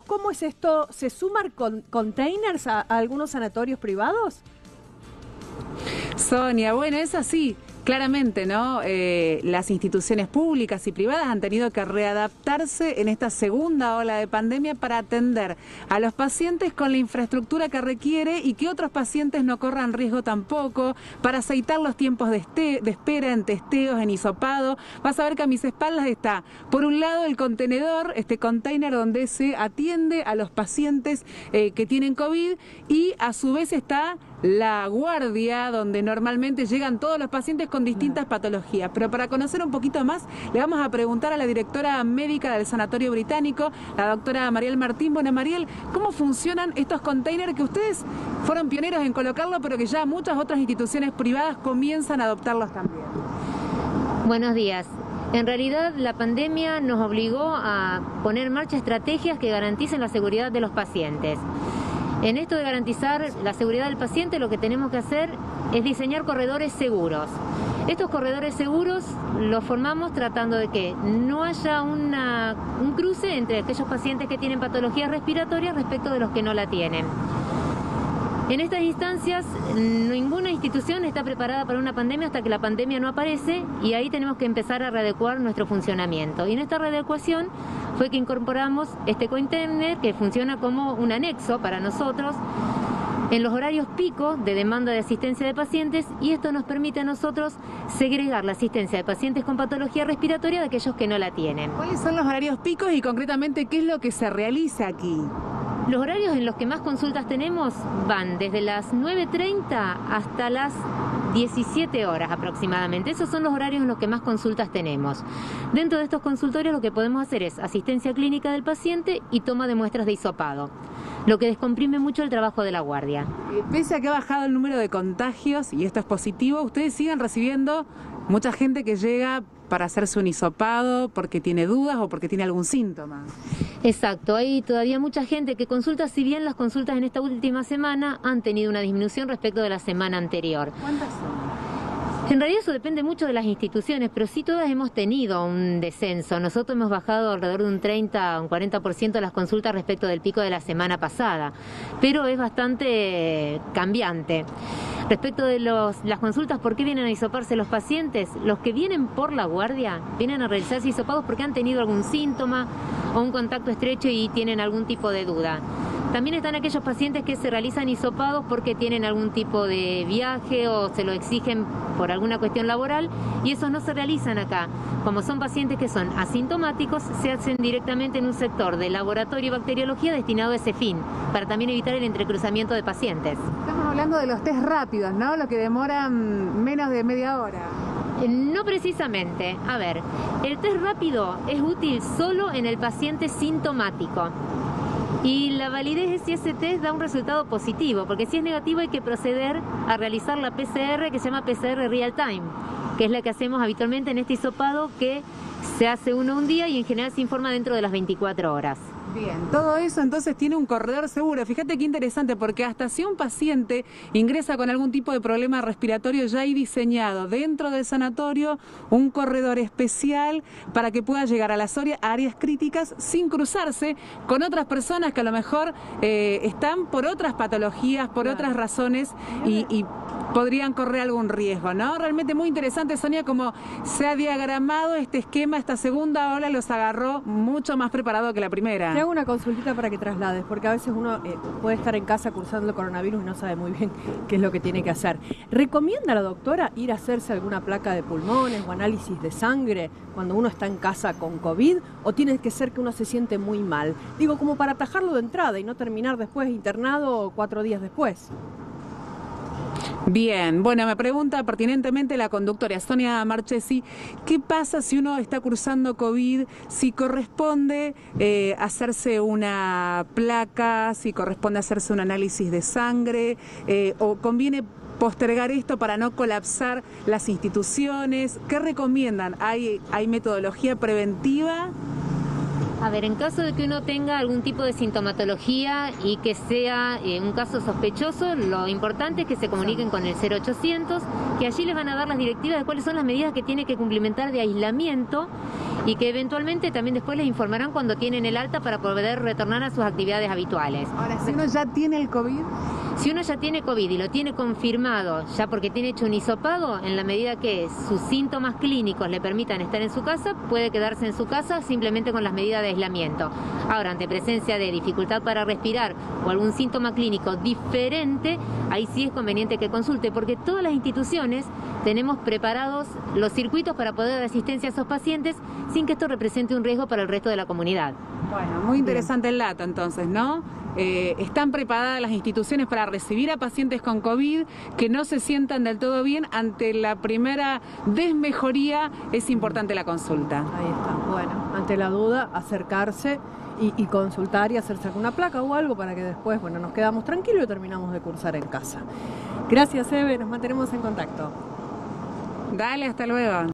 ¿Cómo es esto? ¿Se suman containers a algunos sanatorios privados? Sonia, bueno, es así. Claramente, ¿no? Las instituciones públicas y privadas han tenido que readaptarse en esta segunda ola de pandemia para atender a los pacientes con la infraestructura que requiere y que otros pacientes no corran riesgo tampoco, para aceitar los tiempos de espera en testeos, en hisopado. Vas a ver que a mis espaldas está, por un lado, el contenedor, este container donde se atiende a los pacientes que tienen COVID, y a su vez está la guardia, donde normalmente llegan todos los pacientes con distintas patologías. Pero para conocer un poquito más, le vamos a preguntar a la directora médica del Sanatorio Británico, la doctora Mariel Martín. Bueno, Mariel, ¿cómo funcionan estos containers que ustedes fueron pioneros en colocarlo, pero que ya muchas otras instituciones privadas comienzan a adoptarlos también? Buenos días. En realidad, la pandemia nos obligó a poner en marcha estrategias que garanticen la seguridad de los pacientes. En esto de garantizar la seguridad del paciente, lo que tenemos que hacer es diseñar corredores seguros. Estos corredores seguros los formamos tratando de que no haya un cruce entre aquellos pacientes que tienen patologías respiratorias respecto de los que no la tienen. En estas instancias, ninguna institución está preparada para una pandemia hasta que la pandemia no aparece, y ahí tenemos que empezar a readecuar nuestro funcionamiento. Y en esta readecuación fue que incorporamos este container, que funciona como un anexo para nosotros en los horarios pico de demanda de asistencia de pacientes, y esto nos permite a nosotros segregar la asistencia de pacientes con patología respiratoria de aquellos que no la tienen. ¿Cuáles son los horarios picos y concretamente qué es lo que se realiza aquí? Los horarios en los que más consultas tenemos van desde las 9:30 hasta las 17 horas aproximadamente. Esos son los horarios en los que más consultas tenemos. Dentro de estos consultorios lo que podemos hacer es asistencia clínica del paciente y toma de muestras de hisopado, lo que descomprime mucho el trabajo de la guardia. Pese a que ha bajado el número de contagios, y esto es positivo, ustedes siguen recibiendo mucha gente que llega para hacerse un hisopado porque tiene dudas o porque tiene algún síntoma. Exacto, hay todavía mucha gente que consulta, si bien las consultas en esta última semana han tenido una disminución respecto de la semana anterior. ¿Cuántas son? En realidad eso depende mucho de las instituciones, pero sí todas hemos tenido un descenso. Nosotros hemos bajado alrededor de un 30 a un 40% las consultas respecto del pico de la semana pasada, pero es bastante cambiante. Respecto de las consultas, ¿por qué vienen a hisoparse los pacientes? Los que vienen por la guardia vienen a realizarse hisopados porque han tenido algún síntoma o un contacto estrecho y tienen algún tipo de duda. También están aquellos pacientes que se realizan hisopados porque tienen algún tipo de viaje o se lo exigen por alguna cuestión laboral, y esos no se realizan acá. Como son pacientes que son asintomáticos, se hacen directamente en un sector de laboratorio y bacteriología destinado a ese fin, para también evitar el entrecruzamiento de pacientes. Estamos hablando de los test rápidos, ¿no? Los que demoran menos de media hora. No precisamente. A ver, el test rápido es útil solo en el paciente sintomático. Y la validez es si ese test da un resultado positivo, porque si es negativo hay que proceder a realizar la PCR, que se llama PCR Real Time, que es la que hacemos habitualmente en este hisopado, que se hace uno un día y en general se informa dentro de las 24 horas. Bien, todo eso entonces tiene un corredor seguro. Fíjate qué interesante, porque hasta si un paciente ingresa con algún tipo de problema respiratorio, ya hay diseñado dentro del sanatorio un corredor especial para que pueda llegar a las áreas críticas sin cruzarse con otras personas que a lo mejor están por otras patologías, por otras razones y podrían correr algún riesgo, ¿no? Realmente muy interesante, Sonia, como se ha diagramado este esquema. Esta segunda ola los agarró mucho más preparado que la primera. Te hago una consultita para que traslades, porque a veces uno puede estar en casa cursando el coronavirus y no sabe muy bien qué es lo que tiene que hacer. ¿Recomienda la doctora ir a hacerse alguna placa de pulmones o análisis de sangre cuando uno está en casa con COVID? ¿O tiene que ser que uno se siente muy mal? Digo, como para atajarlo de entrada y no terminar después internado 4 días después. Bien, bueno, me pregunta pertinentemente la conductora Sonia Marchesi, ¿qué pasa si uno está cursando COVID? Si corresponde hacerse una placa, si corresponde hacerse un análisis de sangre, o conviene postergar esto para no colapsar las instituciones. ¿Qué recomiendan? ¿Hay metodología preventiva? A ver, en caso de que uno tenga algún tipo de sintomatología y que sea un caso sospechoso, lo importante es que se comuniquen con el 0800, que allí les van a dar las directivas de cuáles son las medidas que tiene que cumplimentar de aislamiento y que eventualmente también después les informarán cuando tienen el alta para poder retornar a sus actividades habituales. Ahora, si uno ya tiene el COVID... Si uno ya tiene COVID y lo tiene confirmado, ya porque tiene hecho un hisopado, en la medida que sus síntomas clínicos le permitan estar en su casa, puede quedarse en su casa simplemente con las medidas de aislamiento. Ahora, ante presencia de dificultad para respirar o algún síntoma clínico diferente, ahí sí es conveniente que consulte, porque todas las instituciones tenemos preparados los circuitos para poder dar asistencia a esos pacientes sin que esto represente un riesgo para el resto de la comunidad. Bueno, muy interesante el dato entonces, ¿no? Están preparadas las instituciones para recibir a pacientes con COVID que no se sientan del todo bien. Ante la primera desmejoría es importante la consulta. Ahí está. Bueno, ante la duda, acercarse y consultar y hacerse alguna placa o algo para que después, bueno, nos quedamos tranquilos y terminamos de cursar en casa. Gracias, Eve, nos mantenemos en contacto. Dale, hasta luego.